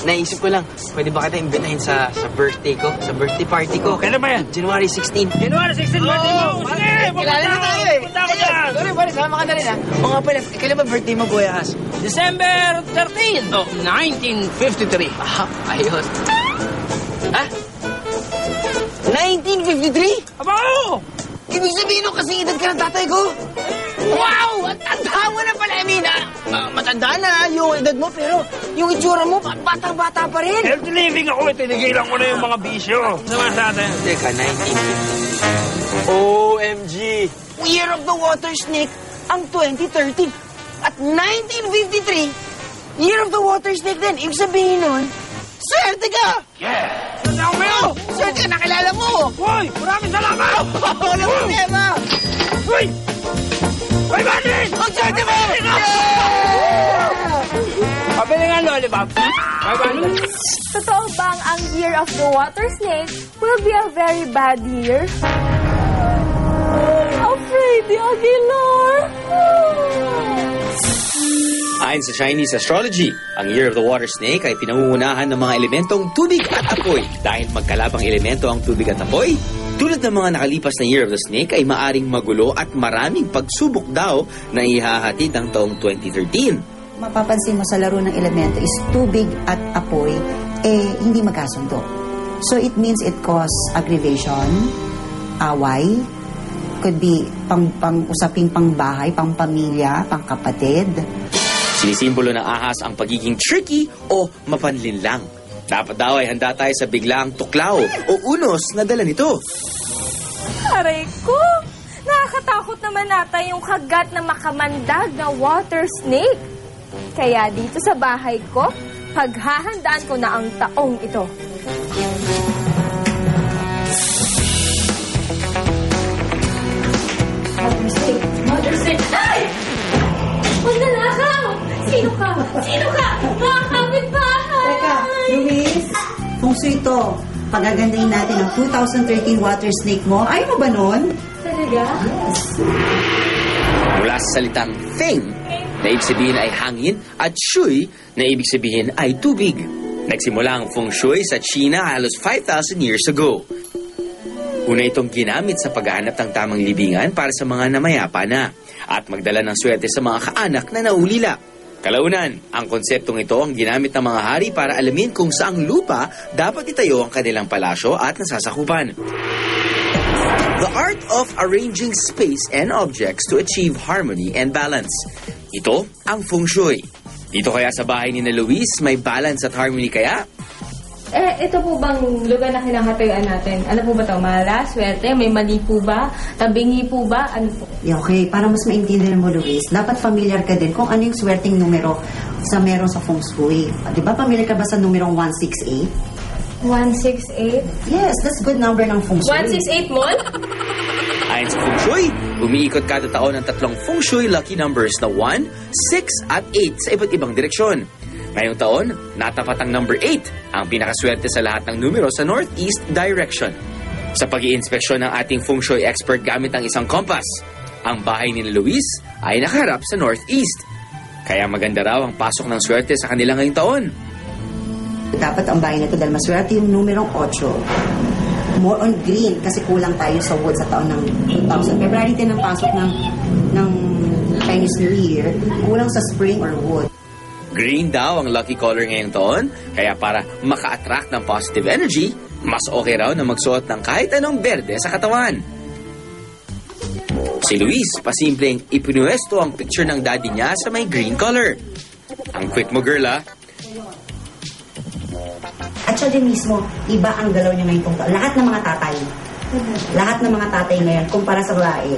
naisip ko lang, pwede ba kita imbitahin sa birthday ko? Sa birthday party ko? Kailan ba yan? January 16. January 16 birthday mo! Sige! Kilala na tayo eh! Punta ko dyan! Sorry, pare, sama ka na rin ah. O nga pala, kailan ba birthday mo, Kuya Has? December 13, 1953. Ah, ayos. Ha? 1953? Aba, oo! Ibig sabihin nung kasi edad ka ng tatay ko? Wow! Ang tanda mo na pala, I mean, matanda na yung edad mo, pero yung itsura mo, batang-bata pa rin. Healthy living ako, tinigilan ko na yung mga bisyo. Sama sa atin. Teka, 1953. OMG! Year of the Water Snake, ang 2013. At 1953, Year of the Water Snake din. Ibig sabihin nun, swerte ka! Yeah! Saan mo yun? Swerte ka, nakilala mo! Hoy! Maraming salamat! Walang problema! Hoy! Hoy, Bandit! Ang swerte mo! Pabili nga lollipop. Hoy, Bandit! Totoo bang ang Year of the Water Snake will be a very bad year? Afraid Aguilar! Ayon sa Chinese astrology, ang Year of the Water Snake ay pinangungunahan ng mga elementong tubig at apoy. Dahil magkalabang elemento ang tubig at apoy, tulad ng mga nakalipas na Year of the Snake ay maaring magulo at maraming pagsubok daw na ihahatid ang taong 2013. Mapapansin mo sa laro ng elemento is tubig at apoy, hindi magkasundo. So it means it cause aggravation, away, could be pang-usaping pang-bahay, pang-pamilya, pang-kapatid. Sinisimbolo ng ahas ang pagiging tricky o mapanlinlang. Dapat daw ay handa tayo sa biglaang tuklaw o unos na dala nito. Aray ko! Nakakatakot naman nata yung kagat na makamandag na water snake. Kaya dito sa bahay ko, paghahandaan ko na ang taong ito. Water snake! Ay! Huwag nanakaw! Sino ka? Sino ka? Mga kapitbahay! Teka, Luis, kung ito, pagagandahin natin ang 2013 water snake mo. Ayaw mo ba nun? Talaga? Mula sa salitang feng, na ibig sabihin ay hangin, at shui, na ibig sabihin ay tubig. Nagsimula ang feng shui sa China halos 5,000 years ago. Una itong ginamit sa paghahanap ng tamang libingan para sa mga namayapa na at magdala ng swerte sa mga kaanak na naulila. Kalaunan, ang konseptong ito ang ginamit ng mga hari para alamin kung saang lupa dapat itayo ang kanilang palasyo at nasasakupan. The art of arranging space and objects to achieve harmony and balance. Ito ang feng shui. Dito kaya sa bahay ni na Luis, may balance at harmony kaya? Ito po bang lugar na kinakatayuan natin? Ano po ba ito? Mala, swerte? May mali po ba? Tabingi po ba? Ano po? Okay, para mas maintindihan mo, Luis, dapat familiar ka din kung ano yung swerteng numero sa meron sa feng shui. Di ba familiar ka ba sa numerong 168? 168? Yes, that's good number ng feng shui. 168 mall? Ayon sa feng shui, umiikot kada taon ang tatlong feng shui lucky numbers na 1, 6 at 8 sa iba't ibang direksyon. Ngayong taon, natapat ang number 8, ang pinakaswerte sa lahat ng numero sa northeast direction. Sa pag-iinspeksyon ng ating feng shui expert gamit ang isang compass, ang bahay ni Luis ay nakaharap sa northeast. Kaya maganda raw ang pasok ng swerte sa kanila ngayong taon. Dapat ang bahay na ito dahil maswerte yung numerong 8. More on green kasi kulang tayo sa wood sa taon ng 2000. February 10 ang pasok ng Chinese New Year, kulang sa spring or wood. Green daw ang lucky color ngayong taon, kaya para maka-attract ng positive energy, mas okay raw na magsuot ng kahit anong berde sa katawan. Si Luis, pasimpleng ipinuesto ang picture ng daddy niya sa may green color. Ang quick mo, girl, ah. At siya din mismo, iba ang galaw niya ngayong taon. Lahat ng mga tatay ngayon, kumpara sa babae,